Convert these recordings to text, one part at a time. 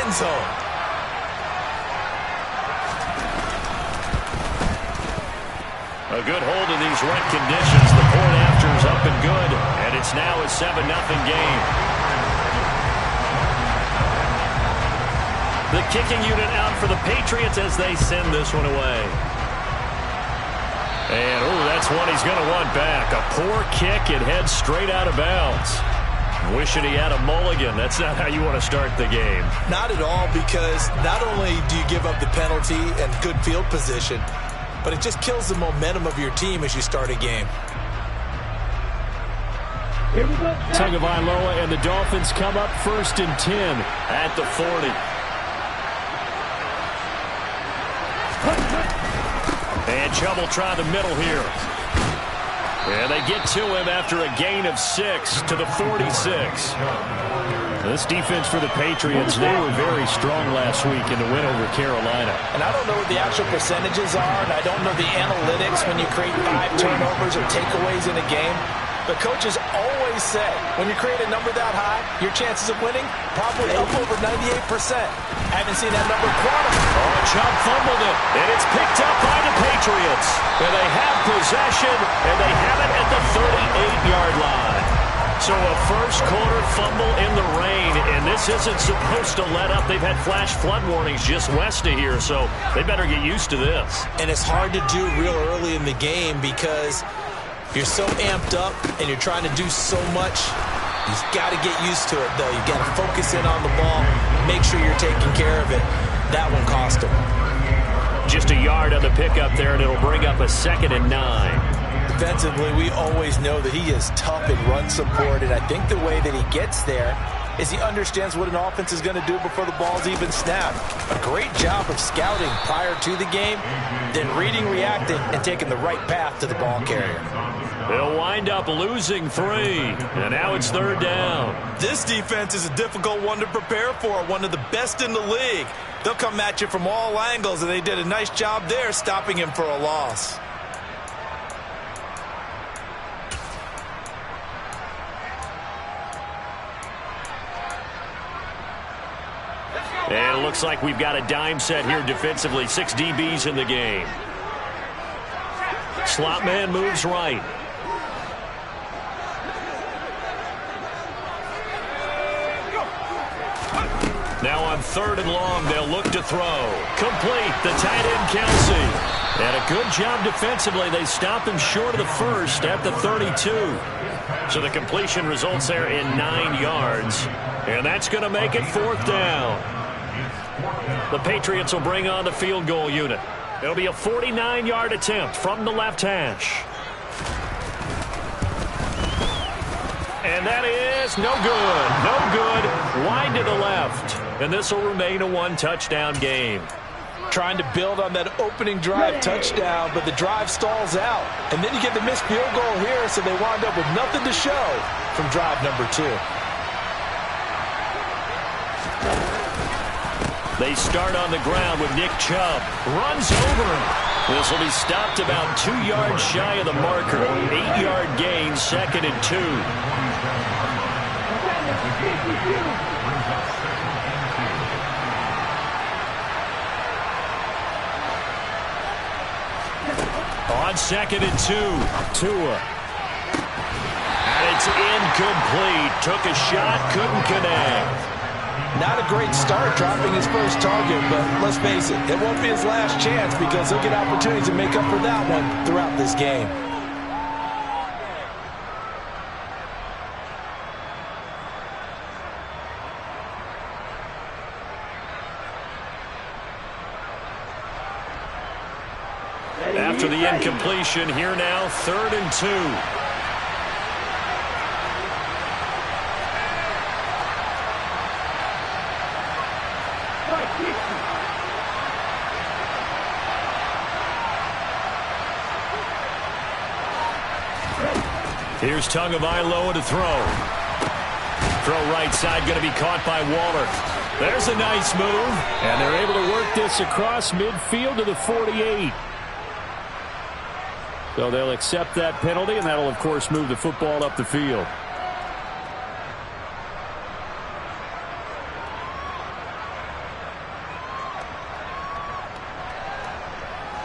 end zone. A good hold in these wet conditions. The point after is up and good, and it's now a 7-0 game. The kicking unit out for the Patriots as they send this one away. And, that's one he's going to want back. A poor kick. It heads straight out of bounds. Wishing he had a mulligan. That's not how you want to start the game. Not at all, because not only do you give up the penalty and good field position, but it just kills the momentum of your team as you start a game. Tagovailoa and the Dolphins come up 1st and 10 at the 40. And Chubb will try the middle here. And they get to him after a gain of 6 to the 46. This defense for the Patriots, they were very strong last week in the win over Carolina. And I don't know what the actual percentages are, and I don't know the analytics when you create 5 turnovers or takeaways in a game. But coaches always say, when you create a number that high, your chances of winning probably up over 98%. I haven't seen that number quantified. Oh, Chubb fumbled it, and it's picked up by the Patriots. And they have possession, and they have it at the 38-yard line. So a first-quarter fumble in the rain, and this isn't supposed to let up. They've had flash flood warnings just west of here, so they better get used to this. And it's hard to do real early in the game because you're so amped up and you're trying to do so much. You've got to get used to it, though. You've got to focus in on the ball, make sure you're taking care of it. That one cost him. Just a yard on the pickup there, and it'll bring up a 2nd and 9. Defensively, we always know that he is tough in run support, and I think the way that he gets there is he understands what an offense is going to do before the ball's even snapped. A great job of scouting prior to the game, then reading, reacting, and taking the right path to the ball carrier. They'll wind up losing 3, and now it's 3rd down. This defense is a difficult one to prepare for, one of the best in the league. They'll come at you from all angles, and they did a nice job there stopping him for a loss. And it looks like we've got a dime set here defensively. 6 DBs in the game. Slot man moves right. Now on 3rd and long, they'll look to throw. Complete, the tight end Kelsey. And a good job defensively. They stop him short of the first at the 32. So the completion results there in 9 yards. And that's going to make it 4th down. The Patriots will bring on the field goal unit. It'll be a 49-yard attempt from the left hash. And that is no good. No good. Wide to the left. And this will remain a 1-touchdown game. Trying to build on that opening drive touchdown, but the drive stalls out. And then you get the missed field goal here, so they wind up with nothing to show from drive number 2. They start on the ground with Nick Chubb. Runs over him. This will be stopped about 2 yards shy of the marker. 8-yard gain, 2nd and 2. On 2nd and 2, Tua. And it's incomplete. Took a shot, couldn't connect. Not a great start dropping his first target, but let's face it, it won't be his last chance because he'll get opportunities to make up for that one throughout this game. After the incompletion, here now, 3rd and 2. Here's Tagovailoa to throw. Throw right side, going to be caught by Waller. There's a nice move, and they're able to work this across midfield to the 48. So they'll accept that penalty, and that'll, of course, move the football up the field.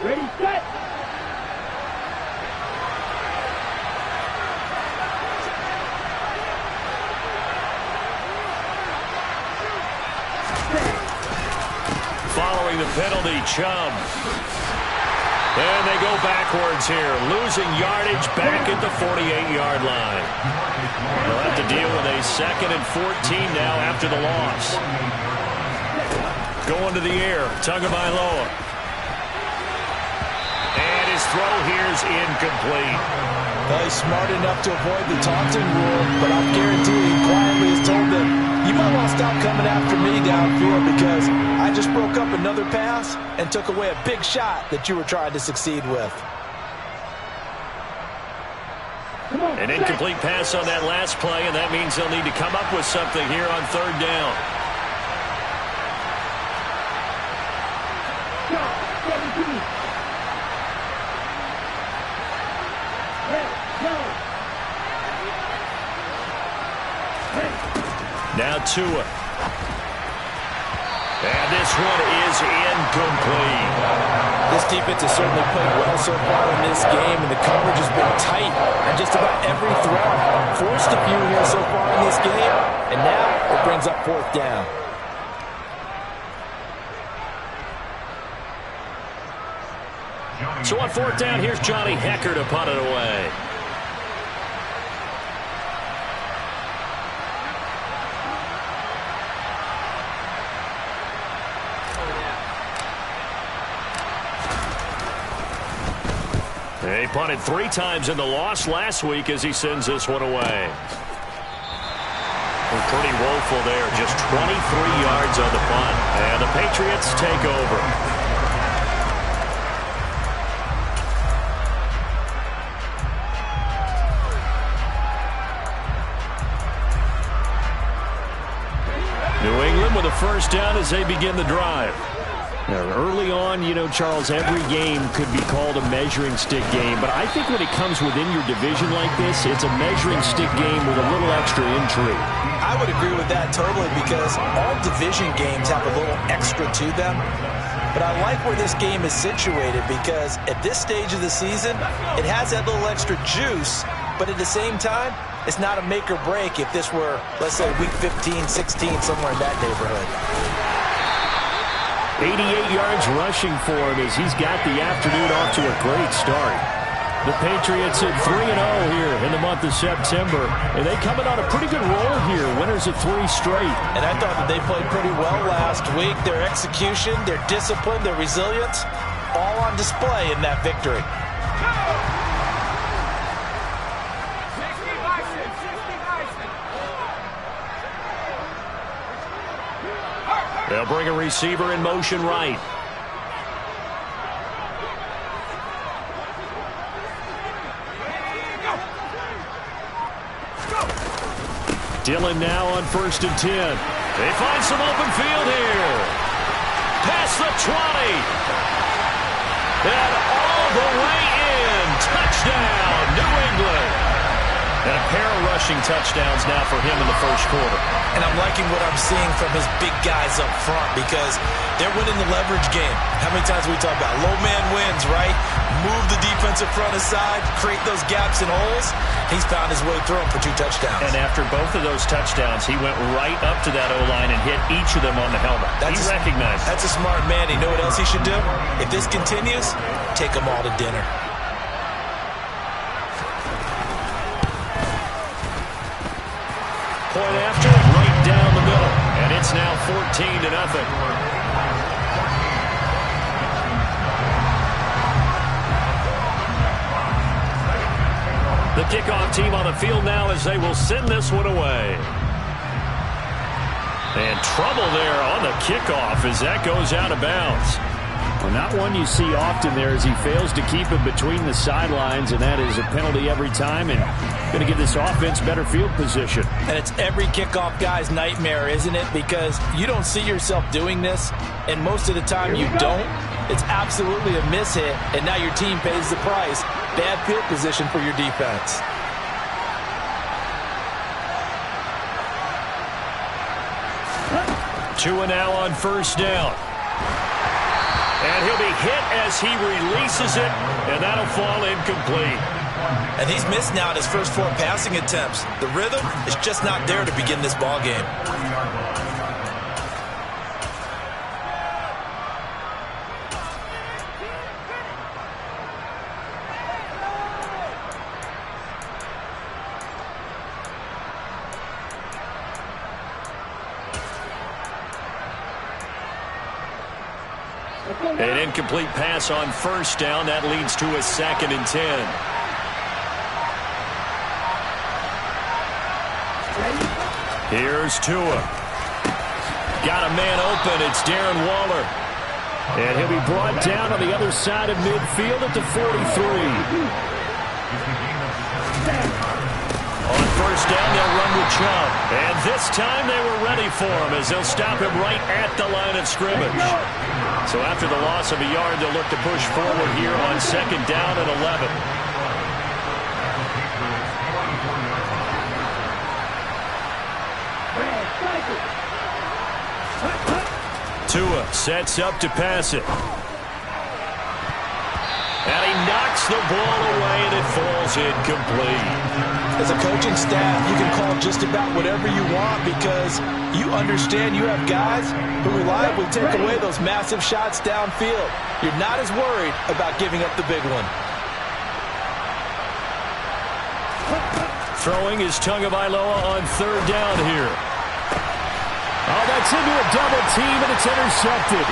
Ready, set. Following the penalty, Chubb. And they go backwards here, losing yardage back at the 48-yard line. They'll have to deal with a 2nd and 14 now after the loss. Going to the air, Tagovailoa. And his throw here is incomplete. Well, he's smart enough to avoid the taunting rule, but I'll guarantee he quietly has told them, you might want to stop coming after me downfield because I just broke up another pass and took away a big shot that you were trying to succeed with. An incomplete pass on that last play, and that means they'll need to come up with something here on 3rd down. Now Tua. And this one is incomplete. This defense has certainly played well so far in this game, and the coverage has been tight on just about every throw. Forced a few here so far in this game, and now it brings up 4th down. So on 4th down, here's Johnny Hekker to punt it away. He punted 3 times in the loss last week as he sends this one away. Pretty woeful there, just 23 yards on the punt. And the Patriots take over. New England with a 1st down as they begin the drive. Now, early on, you know, Charles, every game could be called a measuring stick game. But I think when it comes within your division like this, it's a measuring stick game with a little extra intrigue. I would agree with that totally because all division games have a little extra to them. But I like where this game is situated because at this stage of the season, it has that little extra juice. But at the same time, it's not a make or break if this were, let's say, week 15, 16, somewhere in that neighborhood. 88 yards rushing for him as he's got the afternoon off to a great start. The Patriots at 3-0 here in the month of September, and they coming on a pretty good roll here, winners of 3 straight. And I thought that they played pretty well last week. Their execution, their discipline, their resilience, all on display in that victory. They'll bring a receiver in motion right. Dillon now on 1st and 10. They find some open field here. Past the 20. And all the way in. Touchdown, New England. And a pair of rushing touchdowns now for him in the 1st quarter. And I'm liking what I'm seeing from his big guys up front because they're winning the leverage game. How many times we talk about low man wins, right? Move the defensive front aside, create those gaps and holes. He's found his way through them for 2 touchdowns. And after both of those touchdowns, he went right up to that O-line and hit each of them on the helmet. He recognized it. That's a smart man. You know what else he should do? If this continues, take them all to dinner. Point after, right down the middle. And it's now 14-0. The kickoff team on the field now as they will send this one away. And trouble there on the kickoff as that goes out of bounds. Well, not one you see often there as he fails to keep it between the sidelines, and that is a penalty every time and going to give this offense better field position. And it's every kickoff guy's nightmare, isn't it? Because you don't see yourself doing this, and most of the time you don't. It's absolutely a mishit, and now your team pays the price. Bad field position for your defense. Tua now on 1st down. And he'll be hit as he releases it, and that'll fall incomplete. And he's missed now in his first 4 passing attempts. The rhythm is just not there to begin this ball game. An incomplete pass on first down. That leads to a 2nd and 10. Here's Tua. Got a man open. It's Darren Waller. And he'll be brought down on the other side of midfield at the 43. On first down, they'll run with Chubb. And this time they were ready for him as they'll stop him right at the line of scrimmage. So after the loss of a yard, they'll look to push forward here on 2nd down and 11. Tua sets up to pass it. And he knocks the ball away, and it falls incomplete. As a coaching staff, you can call just about whatever you want because you understand you have guys who reliably take away those massive shots downfield. You're not as worried about giving up the big one. Throwing is Tagovailoa on 3rd down here. Oh, that's into a double team, and it's intercepted.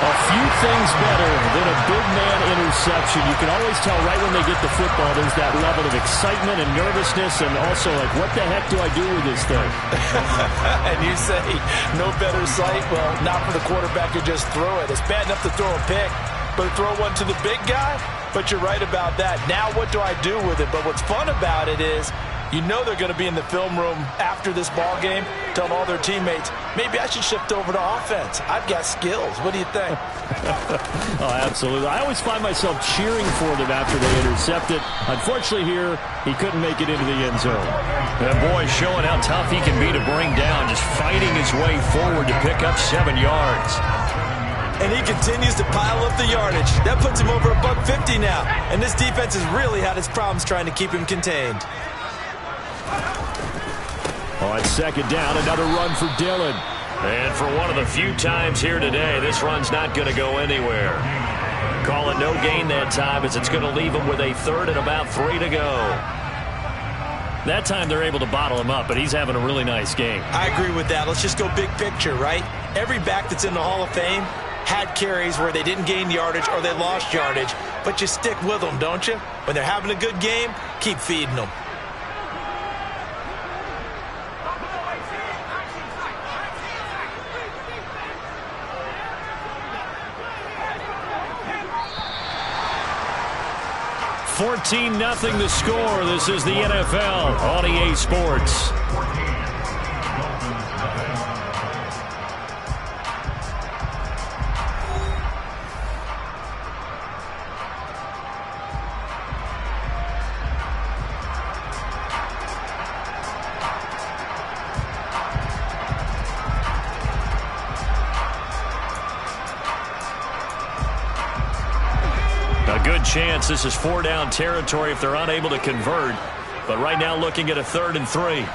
A few things better than a big man interception. You can always tell right when they get the football, there's that level of excitement and nervousness, and also like, what the heck do I do with this thing? And you say, no better sight? Well, not for the quarterback to just throw it. It's bad enough to throw a pick, but to throw one to the big guy? But you're right about that. Now what do I do with it? But what's fun about it is, you know they're going to be in the film room after this ball game, telling all their teammates, maybe I should shift over to offense. I've got skills. What do you think? Oh, absolutely. I always find myself cheering for them after they intercept it. Unfortunately here, he couldn't make it into the end zone. And boy, showing how tough he can be to bring down, just fighting his way forward to pick up 7 yards. And he continues to pile up the yardage. That puts him over $150 now. And this defense has really had its problems trying to keep him contained. On 2nd down, another run for Dillon. And for one of the few times here today, this run's not going to go anywhere. Call it no gain that time as it's going to leave him with a 3rd and about 3 to go. That time they're able to bottle him up, but he's having a really nice game. I agree with that. Let's just go big picture, right? Every back that's in the Hall of Fame had carries where they didn't gain yardage or they lost yardage, but you stick with them, don't you? When they're having a good game, keep feeding them. $14-0 the score. This is the NFL on EA Sports. Chance this is 4-down territory if they're unable to convert, but right now looking at a 3rd and 3.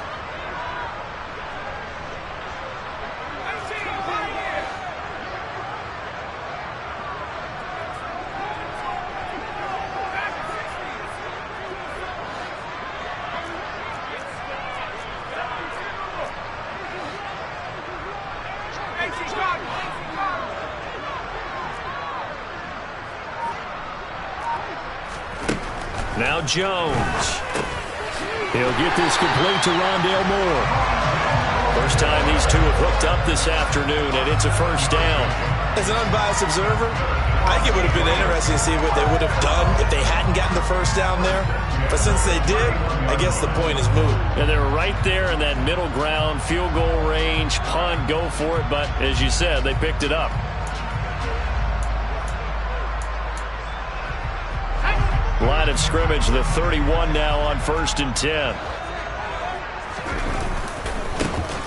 Now Jones. He'll get this complete to Rondale Moore. First time these two have hooked up this afternoon, and it's a 1st down. As an unbiased observer, I think it would have been interesting to see what they would have done if they hadn't gotten the 1st down there. But since they did, I guess the point is moot. And they're right there in that middle ground, field goal range, punt, go for it. But as you said, they picked it up. Line of scrimmage, the 31 now on 1st and 10.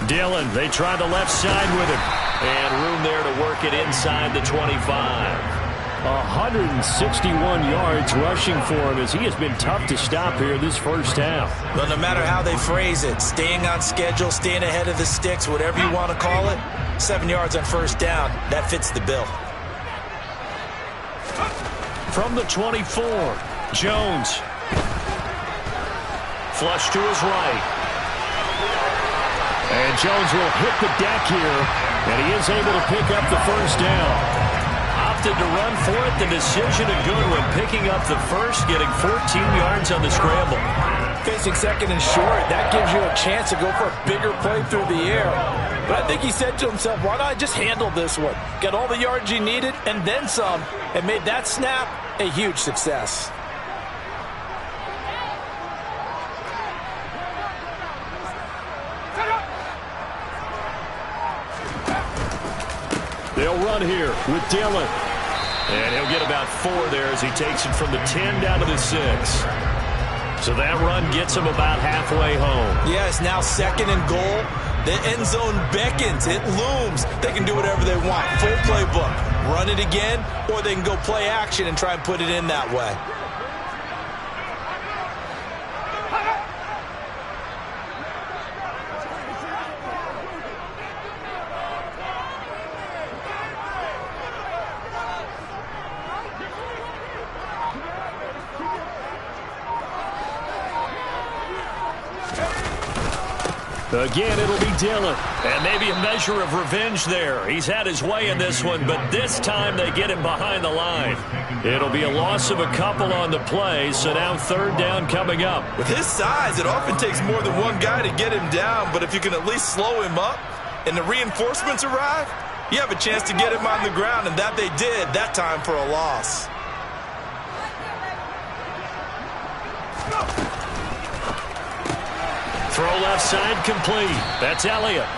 Dillon, they try the left side with him. And room there to work it inside the 25. 161 yards rushing for him as he has been tough to stop here this first half. Well, no matter how they phrase it, staying on schedule, staying ahead of the sticks, whatever you want to call it, 7 yards on first down, that fits the bill. From the 24, Jones. Flush to his right. And Jones will hit the deck here, and he is able to pick up the first down. Opted to run for it. The decision a good one. Picking up the first, getting 14 yards on the scramble. Facing second and short, that gives you a chance to go for a bigger play through the air. But I think he said to himself, why not just handle this one? Got all the yards you needed and then some, and made that snap a huge success. They'll run here with Dillon. And he'll get about 4 there as he takes it from the 10 down to the 6. So that run gets him about halfway home. Yeah, it's now second and goal. The end zone beckons. It looms. They can do whatever they want. Full playbook. Run it again, or they can go play action and try and put it in that way. Again, it'll be Dillon. And maybe a measure of revenge there. He's had his way in this one, but this time they get him behind the line. It'll be a loss of a couple on the play, so now third down coming up. With his size, it often takes more than one guy to get him down, but if you can at least slow him up and the reinforcements arrive, you have a chance to get him on the ground, and that they did, that time for a loss. Throw left side complete. That's Elliott.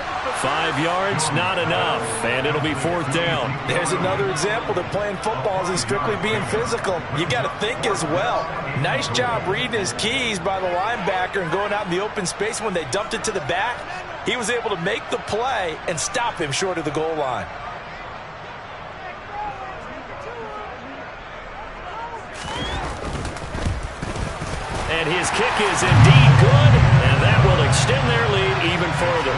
5 yards, not enough, and it'll be fourth down. There's another example that playing football isn't strictly being physical. You got to think as well. Nice job reading his keys by the linebacker and going out in the open space when they dumped it to the back. He was able to make the play and stop him short of the goal line. And his kick is indeed good, and that will extend their lead even further.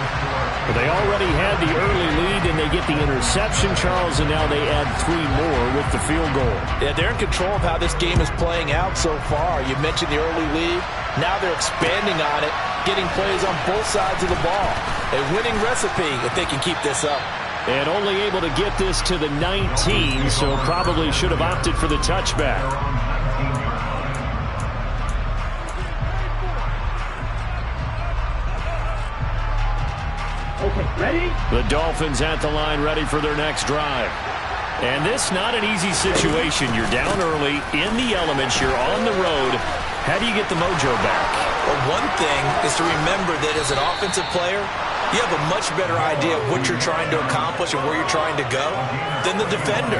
But they already had the early lead, and they get the interception, Charles, and now they add 3 more with the field goal. Yeah, they're in control of how this game is playing out so far. You mentioned the early lead. Now they're expanding on it, getting plays on both sides of the ball. A winning recipe if they can keep this up. And only able to get this to the 19, so probably should have opted for the touchback. Okay, ready? The Dolphins at the line, ready for their next drive. And this not an easy situation. You're down early, in the elements, you're on the road. How do you get the mojo back? Well, one thing is to remember that as an offensive player, you have a much better idea of what you're trying to accomplish and where you're trying to go than the defender.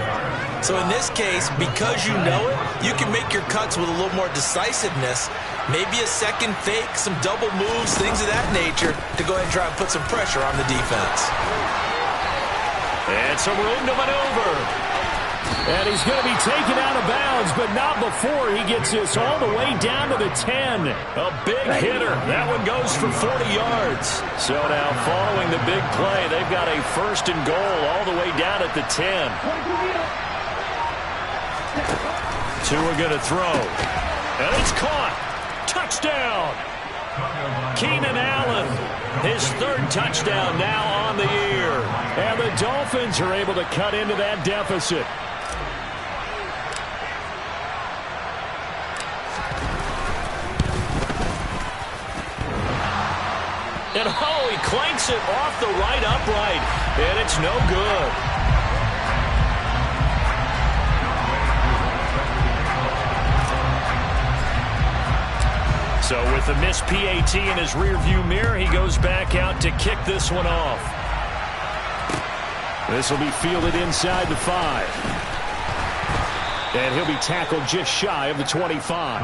So in this case, because you know it, you can make your cuts with a little more decisiveness. Maybe a second fake, some double moves, things of that nature to go ahead and try and put some pressure on the defense. And some room to maneuver. And he's going to be taken out of bounds, but not before he gets this all the way down to the 10. A big hitter. That one goes for 40 yards. So now following the big play, they've got a first and goal all the way down at the 10. 2 are going to throw. And it's caught. Touchdown. Keenan Allen, his 3rd touchdown now on the year. And the Dolphins are able to cut into that deficit. And oh, he clanks it off the right upright. And it's no good. So with the missed PAT in his rearview mirror, he goes back out to kick this one off. This will be fielded inside the 5. And he'll be tackled just shy of the 25.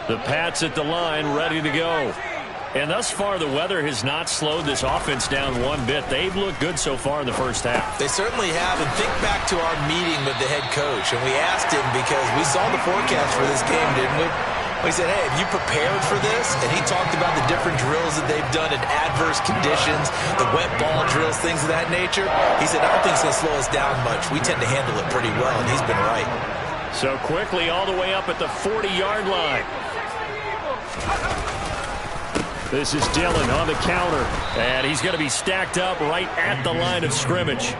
The Pats at the line, ready to go. And thus far, the weather has not slowed this offense down one bit. They've looked good so far in the first half. They certainly have. And think back to our meeting with the head coach. And we asked him because we saw the forecast for this game, didn't we? We said, hey, have you prepared for this? And he talked about the different drills that they've done in adverse conditions, the wet ball drills, things of that nature. He said, I don't think it's going to slow us down much. We tend to handle it pretty well, and he's been right. So quickly all the way up at the 40-yard line. This is Dillon on the counter, and he's going to be stacked up right at the line of scrimmage.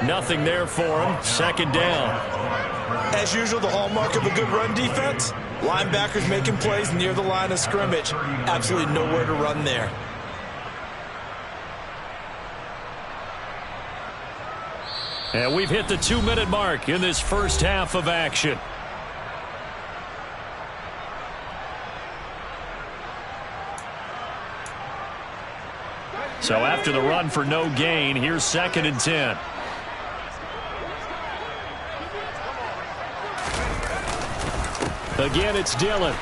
Nothing there for him. Second down. As usual, the hallmark of a good run defense, linebackers making plays near the line of scrimmage. Absolutely nowhere to run there. And we've hit the 2-minute mark in this first half of action. So after the run for no gain, here's 2nd and 10. Again, it's Dillon.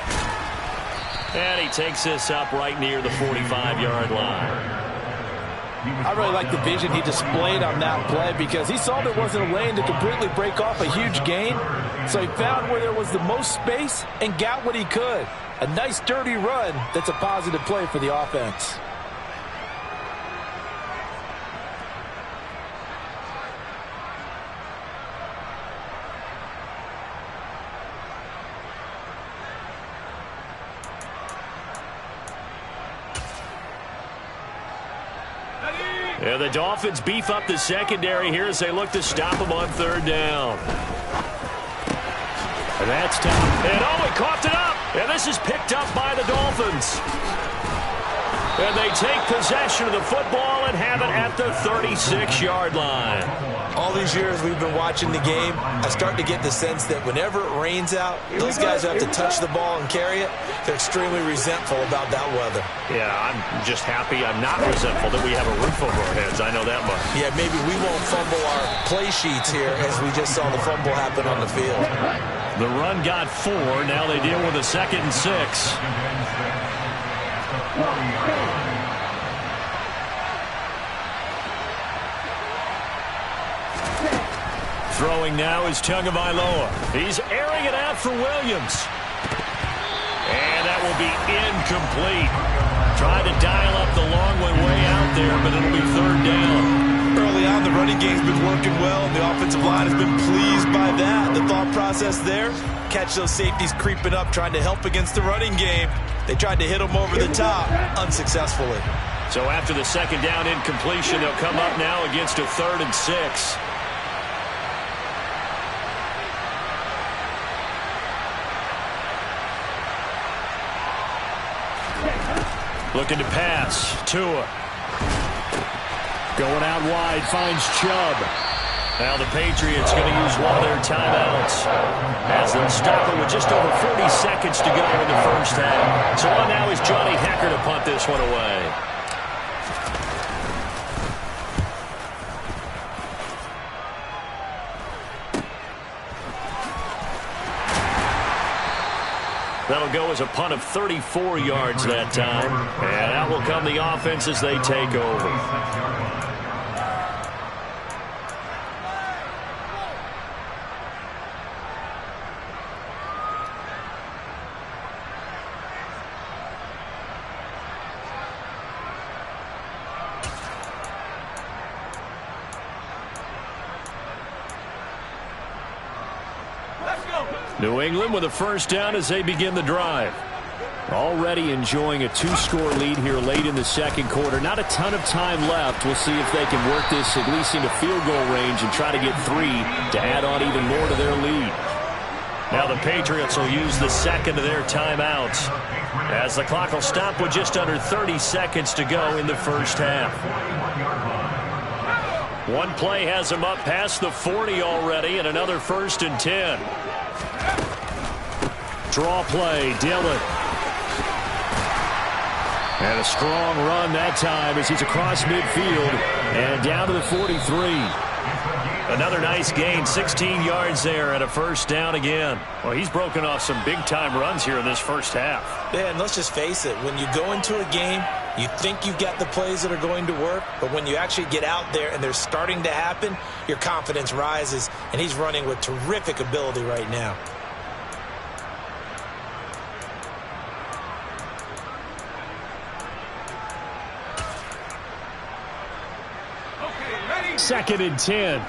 And he takes this up right near the 45-yard line. I really like the vision he displayed on that play because he saw there wasn't a lane to completely break off a huge gain. So he found where there was the most space and got what he could. A nice, dirty run that's a positive play for the offense. Yeah, the Dolphins beef up the secondary here as they look to stop him on 3rd down. And that's tough. And oh, he coughed it up. And this is picked up by the Dolphins. And they take possession of the football and have it at the 36-yard line. All these years we've been watching the game, I start to get the sense that whenever it rains out, those guys who have to touch the ball and carry it, they're extremely resentful about that weather. Yeah, I'm just happy I'm not resentful that we have a roof over our heads. I know that much. Yeah, maybe we won't fumble our play sheets here as we just saw the fumble happen on the field. The run got 4. Now they deal with a 2nd and 6. Throwing now is Tagovailoa. He's airing it out for Williams. And that will be incomplete. Tried to dial up the long one way out there, but it'll be 3rd down. Early on, the running game's been working well, and the offensive line has been pleased by that. The thought process there, catch those safeties creeping up, trying to help against the running game. They tried to hit them over the top, unsuccessfully. So after the 2nd down incompletion, they'll come up now against a 3rd and 6. Looking to pass. Tua. Going out wide, finds Chubb. Now the Patriots going to use one of their timeouts as they'll stop it with just over 40 seconds to go in the first half. So on now is Johnny Hekker to punt this one away. That'll go as a punt of 34 yards that time. And out will come the offense as they take over. New England with a 1st down as they begin the drive. Already enjoying a 2-score lead here late in the 2nd quarter. Not a ton of time left. We'll see if they can work this at least into field goal range and try to get 3 to add on even more to their lead. Now the Patriots will use the 2nd of their timeouts as the clock will stop with just under 30 seconds to go in the first half. One play has them up past the 40 already, and another 1st and 10. Draw play, Dillon. And a strong run that time as he's across midfield and down to the 43. Another nice gain, 16 yards there and a first down again. Well, he's broken off some big-time runs here in this first half. Yeah, and let's just face it. When you go into a game, you think you've got the plays that are going to work, but when you actually get out there and they're starting to happen, your confidence rises, and he's running with terrific ability right now. Second and 10.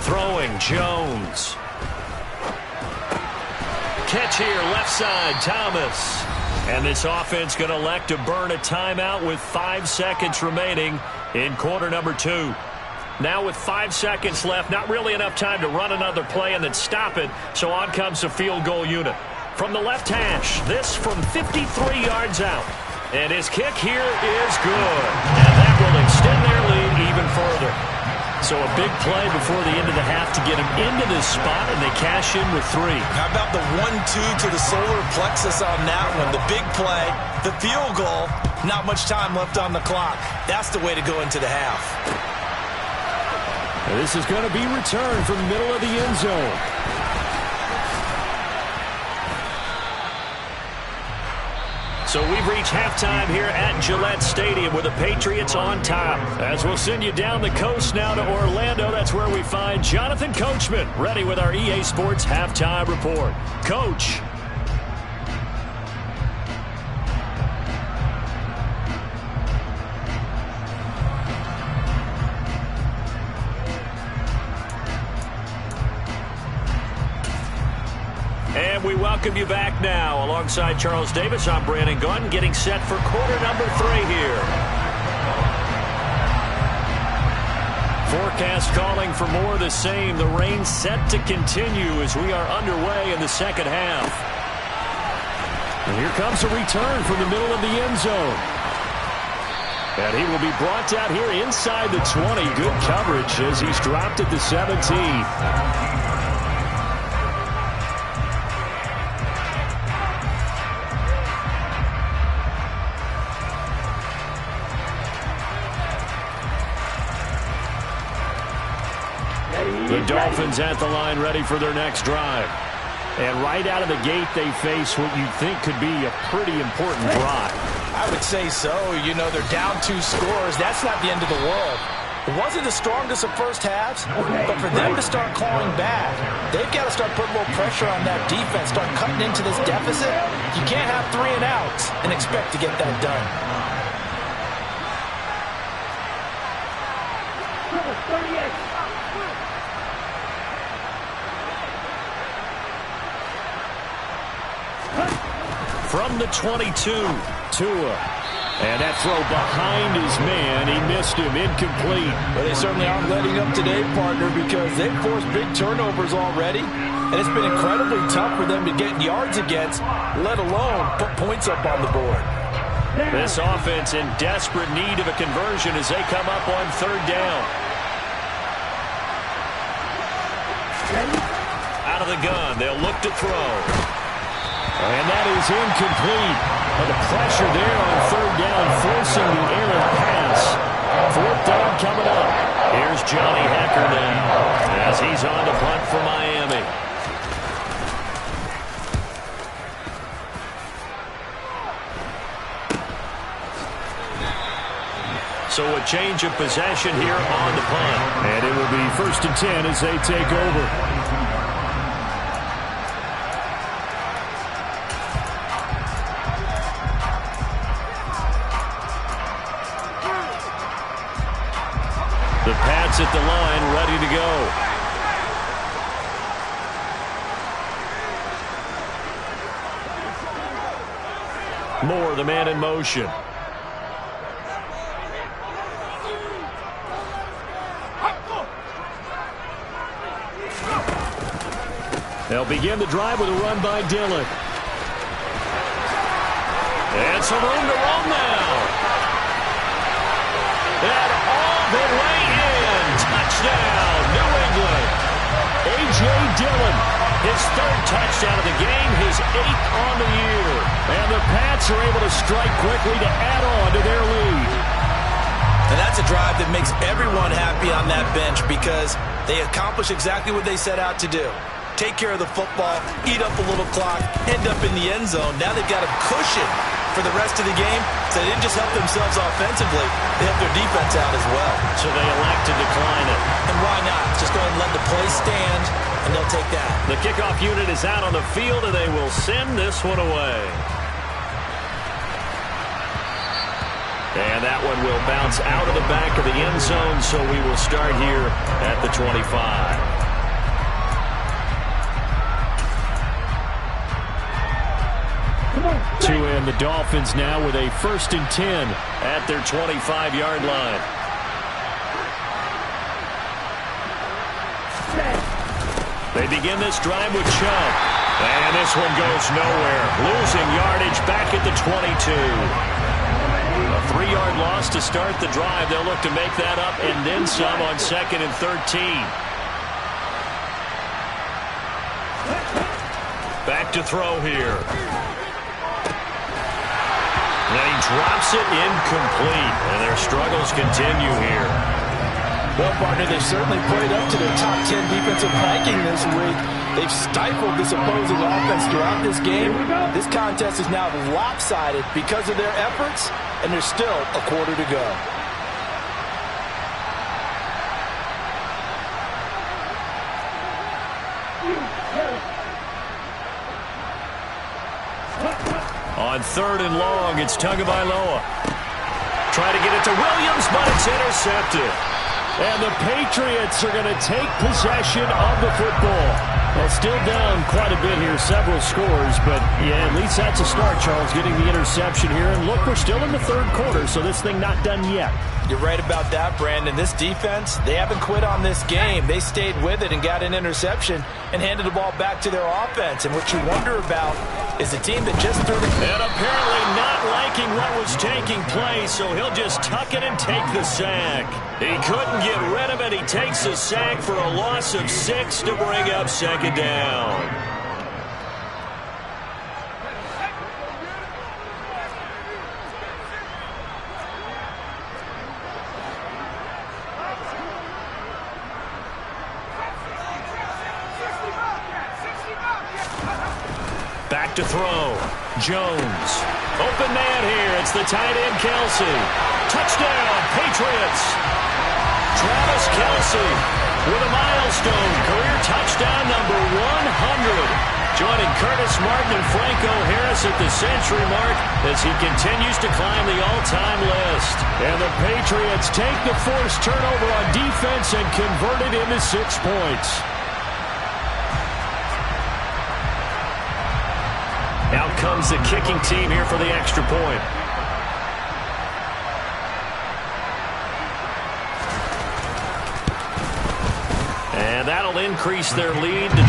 Throwing, Jones. Catch here, left side, Thomas. And this offense going to elect to burn a timeout with 5 seconds remaining in quarter number 2. Now with 5 seconds left, not really enough time to run another play and then stop it, so on comes the field goal unit. From the left hash, this from 53 yards out. And his kick here is good. And that will extend their lead even further. So a big play before the end of the half to get him into this spot, and they cash in with 3. How about the 1-2 to the solar plexus on that one? The big play, the field goal, not much time left on the clock. That's the way to go into the half. This is going to be returned from the middle of the end zone. So we've reached halftime here at Gillette Stadium with the Patriots on top. As we'll send you down the coast now to Orlando, that's where we find Jonathan Coachman, ready with our EA Sports Halftime Report. Coach. And we welcome you back now. Alongside Charles Davis, I'm Brandon Gunn, getting set for quarter number 3 here. Forecast calling for more of the same. The rain set to continue as we are underway in the second half. And here comes a return from the middle of the end zone. And he will be brought down here inside the 20. Good coverage as he's dropped at the 17. The Dolphins at the line ready for their next drive. And right out of the gate, they face what you think could be a pretty important drive. I would say so. You know, they're down 2 scores. That's not the end of the world. It wasn't the strongest of first halves, but for them to start clawing back, they've got to start putting a little pressure on that defense, start cutting into this deficit. You can't have 3 and outs and expect to get that done. From the 22, Tua. And that throw behind his man, he missed him, incomplete. Well, they certainly aren't letting up today, partner, because they've forced big turnovers already. And it's been incredibly tough for them to get yards against, let alone put points up on the board. This offense in desperate need of a conversion as they come up on 3rd down. Out of the gun, they'll look to throw. And that is incomplete. But the pressure there on 3rd down, forcing the errant pass. 4th down coming up. Here's Johnny Hekker now as he's on the punt for Miami. So a change of possession here on the punt. And it will be 1st and 10 as they take over. The Pats at the line, ready to go. Moore, the man in motion. They'll begin the drive with a run by Dillon. And some room to roam now. And all the way in. Touchdown, New England. A.J. Dillon His third touchdown of the game, his 8th on the year. And the Pats are able to strike quickly to add on to their lead. And that's a drive that makes everyone happy on that bench because they accomplish exactly what they set out to do. Take care of the football, eat up a little clock, end up in the end zone. Now they've got a cushion for the rest of the game, so they didn't just help themselves offensively, they helped their defense out as well. So they elect to decline it. And why not? Just go ahead and let the play stand, and they'll take that. The kickoff unit is out on the field, and they will send this one away. And that one will bounce out of the back of the end zone, so we will start here at the 25. To end the Dolphins now with a 1st and 10 at their 25-yard line. They begin this drive with Chubb. And this one goes nowhere. Losing yardage back at the 22. A 3-yard loss to start the drive. They'll look to make that up and then some on 2nd and 13. Back to throw here. And he drops it incomplete. And their struggles continue here. Well, partner, they've certainly played up to their top 10 defensive ranking this week. They've stifled this opposing offense throughout this game. This contest is now lopsided because of their efforts, and there's still a quarter to go. On 3rd and long, it's Tagovailoa. Try to get it to Williams, but it's intercepted. And the Patriots are going to take possession of the football. Well, still down quite a bit here, several scores, but yeah, at least that's a start, Charles, getting the interception here. And look, we're still in the 3rd quarter, so this thing not done yet. You're right about that, Brandon. This defense, they haven't quit on this game. They stayed with it and got an interception and handed the ball back to their offense. And what you wonder about is a team that just threw the... And apparently not liking what was taking place, so he'll just tuck it and take the sack. He couldn't get rid of it. He takes the sack for a loss of 6 to bring up 2nd down. Back to throw. Jones. Open man here. It's the tight end, Kelce. Touchdown, Patriots. Travis Kelce with a milestone. Career touchdown number 100. Joining Curtis Martin and Franco Harris at the century mark as he continues to climb the all-time list. And the Patriots take the forced turnover on defense and convert it into 6 points. Out comes the kicking team here for the extra point. And that'll increase their lead to 28.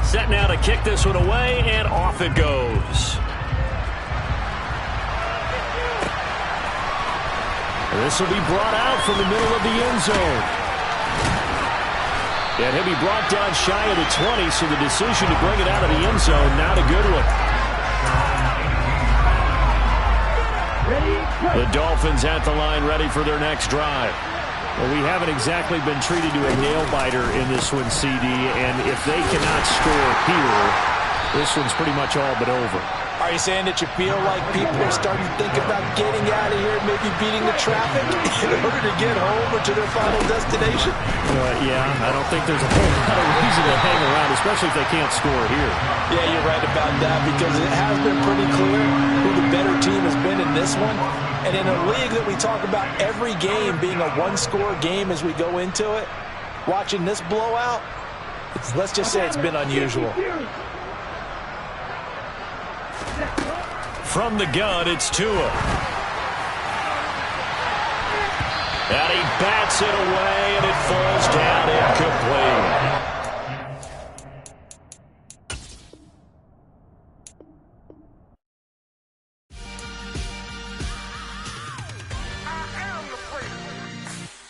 Set now to kick this one away, and off it goes. This will be brought out from the middle of the end zone. And he'll be brought down shy of the 20, so the decision to bring it out of the end zone, not a good one. The Dolphins at the line, ready for their next drive. Well, we haven't exactly been treated to a nail-biter in this one, CD, and if they cannot score here, this one's pretty much all but over. Are you saying that you feel like people are starting to think about getting out of here and maybe beating the traffic in order to get home or to their final destination? Yeah, I don't think there's a whole lot of reason to hang around, especially if they can't score here. Yeah, you're right about that because it has been pretty clear who the better team has been in this one. And in a league that we talk about every game being a one-score game as we go into it, watching this blowout, let's just say it's been unusual. From the gun, it's Tua. And he bats it away, and it falls down incomplete.